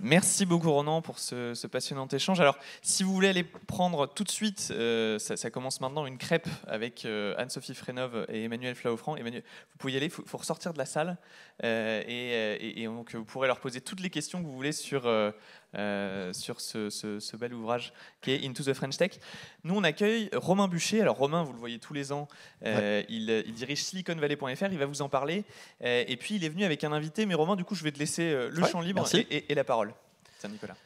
Merci beaucoup Ronan pour ce passionnant échange. Alors, si vous voulez aller prendre tout de suite, ça commence maintenant, une crêpe avec Anne-Sophie Frénov et Emmanuel Flahaut-Franc. Emmanuel, vous pouvez y aller, il faut ressortir de la salle et donc vous pourrez leur poser toutes les questions que vous voulez sur ce bel ouvrage qui est Into the French Tech. Nous, on accueille Romain Bucher. Alors Romain, vous le voyez tous les ans, il dirige siliconvalley.fr, il va vous en parler. Et puis, il est venu avec un invité. Mais Romain, du coup, je vais te laisser le champ libre et la parole. Saint-Nicolas.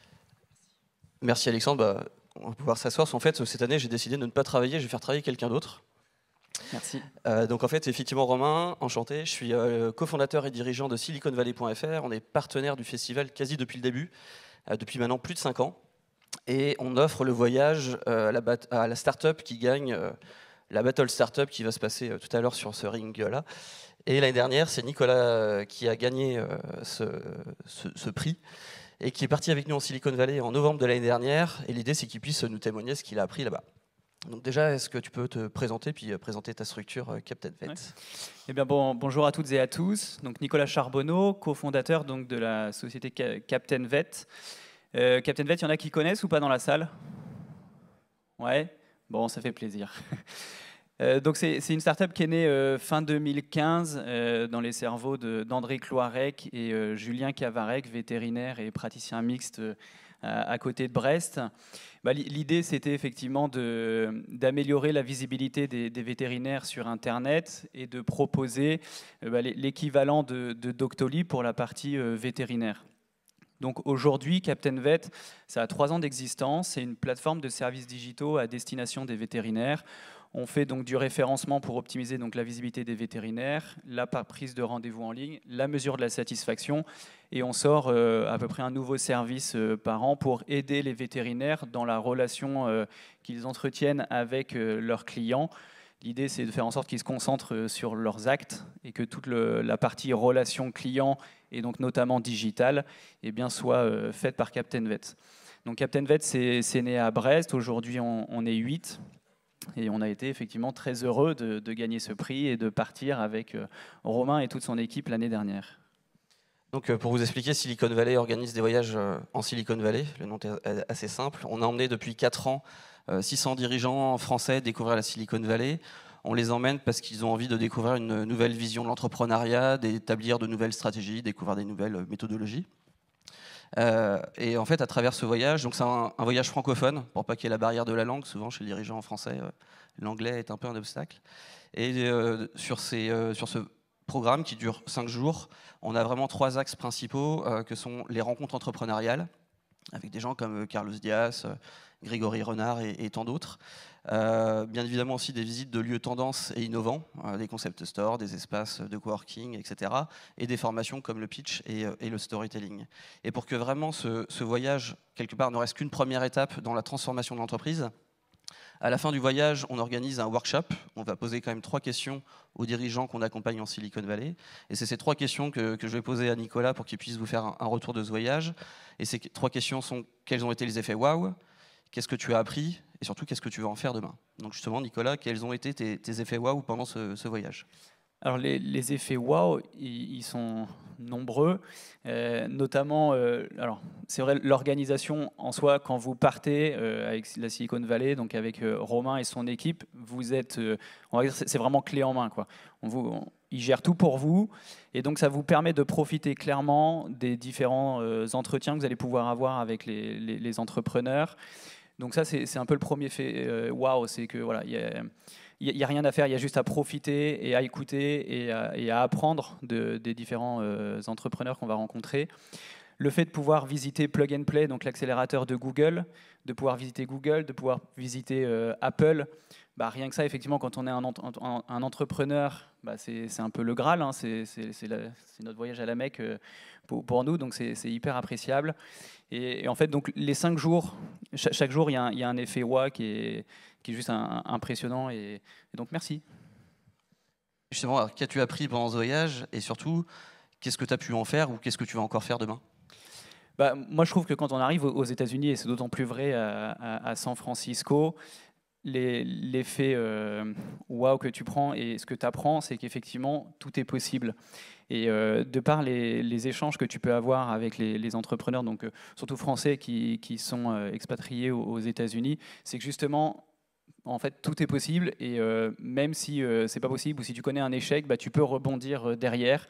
Merci Alexandre. On va pouvoir s'asseoir. En fait, cette année, j'ai décidé de ne pas travailler. Je vais faire travailler quelqu'un d'autre. Merci. Donc en fait, effectivement, Romain, enchanté. Je suis cofondateur et dirigeant de siliconvalley.fr. On est partenaire du festival quasi depuis le début, depuis maintenant plus de 5 ans. Et on offre le voyage à la start-up qui gagne la Battle Startup qui va se passer tout à l'heure sur ce ring-là. Et l'année dernière, c'est Nicolas qui a gagné ce prix et qui est parti avec nous en Silicon Valley en novembre de l'année dernière. Et l'idée, c'est qu'il puisse nous témoigner ce qu'il a appris là-bas. Donc déjà, est-ce que tu peux te présenter, puis présenter ta structure CaptainVet? Eh bien, bonjour à toutes et à tous. Donc, Nicolas Charbonneau, cofondateur donc, de la société CaptainVet. CaptainVet, il y en a qui connaissent ou pas dans la salle? Ouais, bon, ça fait plaisir. Donc c'est une start-up qui est née fin 2015 dans les cerveaux d'André Cloirec et Julien Cavarec, vétérinaire et praticien mixte à côté de Brest. L'idée, c'était effectivement d'améliorer la visibilité des vétérinaires sur Internet et de proposer l'équivalent de Doctolib pour la partie vétérinaire. Donc aujourd'hui, CaptainVet, ça a 3 ans d'existence. C'est une plateforme de services digitaux à destination des vétérinaires. On fait donc du référencement pour optimiser donc la visibilité des vétérinaires, la prise de rendez-vous en ligne, la mesure de la satisfaction, et on sort à peu près un nouveau service par an pour aider les vétérinaires dans la relation qu'ils entretiennent avec leurs clients. L'idée, c'est de faire en sorte qu'ils se concentrent sur leurs actes et que toute la partie relation client, et donc notamment digitale, eh bien, soit faite par CaptainVet. Donc CaptainVet, c'est né à Brest. Aujourd'hui, on est 8. Et on a été effectivement très heureux de gagner ce prix et de partir avec Romain et toute son équipe l'année dernière. Donc pour vous expliquer, Silicon Valley organise des voyages en Silicon Valley. Le nom est assez simple. On a emmené depuis 4 ans 600 dirigeants français découvrir la Silicon Valley. On les emmène parce qu'ils ont envie de découvrir une nouvelle vision de l'entrepreneuriat, d'établir de nouvelles stratégies, découvrir des nouvelles méthodologies. Et en fait, à travers ce voyage, donc c'est un voyage francophone, pour pas qu'il y ait la barrière de la langue. Souvent, chez les dirigeants français, l'anglais est un peu un obstacle. Et sur ce programme qui dure 5 jours, on a vraiment 3 axes principaux, que sont les rencontres entrepreneuriales, avec des gens comme Carlos Diaz, Grégory Renard et tant d'autres. Bien évidemment aussi des visites de lieux tendances et innovants, des concept stores, des espaces de coworking, etc. Et des formations comme le pitch et le storytelling. Et pour que vraiment ce voyage, quelque part, ne reste qu'une première étape dans la transformation de l'entreprise, à la fin du voyage, on organise un workshop. On va poser quand même 3 questions aux dirigeants qu'on accompagne en Silicon Valley. Et c'est ces 3 questions que je vais poser à Nicolas pour qu'il puisse vous faire un retour de ce voyage. Et ces 3 questions sont: quels ont été les effets wow? Qu'est-ce que tu as appris? Et surtout, qu'est-ce que tu vas en faire demain? Donc justement, Nicolas, quels ont été tes effets wow pendant ce voyage? Alors les effets wow, ils sont nombreux, notamment, alors c'est vrai, l'organisation en soi, quand vous partez avec la Silicon Valley, donc avec Romain et son équipe, vous êtes, on va dire, c'est vraiment clé en main, quoi. Ils gèrent tout pour vous, et donc ça vous permet de profiter clairement des différents entretiens que vous allez pouvoir avoir avec les entrepreneurs. Donc ça, c'est un peu le premier fait wow, c'est que voilà, il n'y a rien à faire, il y a juste à profiter et à écouter et à apprendre des différents entrepreneurs qu'on va rencontrer. Le fait de pouvoir visiter Plug and Play, donc l'accélérateur de Google, de pouvoir visiter Google, de pouvoir visiter Apple, rien que ça, effectivement, quand on est un entrepreneur, c'est un peu le Graal, hein, c'est notre voyage à la Mecque pour nous, donc c'est hyper appréciable. Et en fait, donc, les 5 jours, chaque jour, il y a un effet wow qui est juste impressionnant. Et donc, merci. Justement, qu'as-tu appris pendant ce voyage? Et surtout, qu'est-ce que tu as pu en faire ou qu'est-ce que tu vas encore faire demain? Moi, je trouve que quand on arrive aux États-Unis, et c'est d'autant plus vrai à San Francisco, l'effet waouh que tu prends et ce que tu apprends, c'est qu'effectivement, tout est possible. Et de par les échanges que tu peux avoir avec les entrepreneurs, donc surtout français qui sont expatriés aux États-Unis, c'est que justement, en fait, tout est possible. Et même si c'est pas possible ou si tu connais un échec, bah, tu peux rebondir derrière.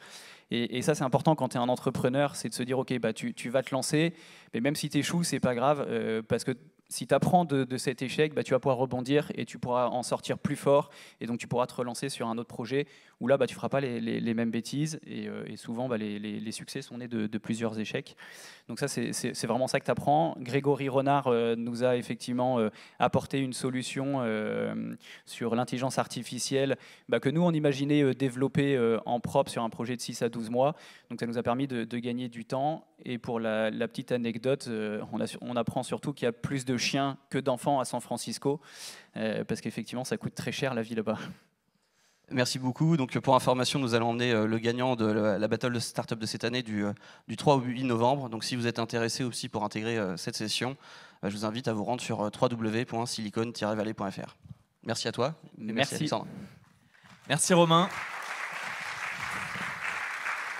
Et ça, c'est important quand tu es un entrepreneur, c'est de se dire, OK, bah, tu vas te lancer, mais même si tu échoues, c'est pas grave, parce que si tu apprends de cet échec, bah, tu vas pouvoir rebondir et tu pourras en sortir plus fort. Et donc, tu pourras te relancer sur un autre projet où là, bah, tu ne feras pas les mêmes bêtises. Et souvent, bah, les succès sont nés de plusieurs échecs. Donc ça, c'est vraiment ça que tu apprends. Grégory Renard nous a effectivement apporté une solution sur l'intelligence artificielle bah, que nous, on imaginait développer en propre sur un projet de 6 à 12 mois. Donc ça nous a permis de gagner du temps. Et pour la petite anecdote, on apprend surtout qu'il y a plus de chiens que d'enfants à San Francisco, parce qu'effectivement, ça coûte très cher la vie là-bas. Merci beaucoup. Donc, pour information, nous allons emmener le gagnant de la Battle de Startup de cette année du 3 au 8 novembre. Donc, si vous êtes intéressé aussi pour intégrer cette session, je vous invite à vous rendre sur www.silicon-valley.fr. Merci à toi. Merci. Alexandre. Merci Romain.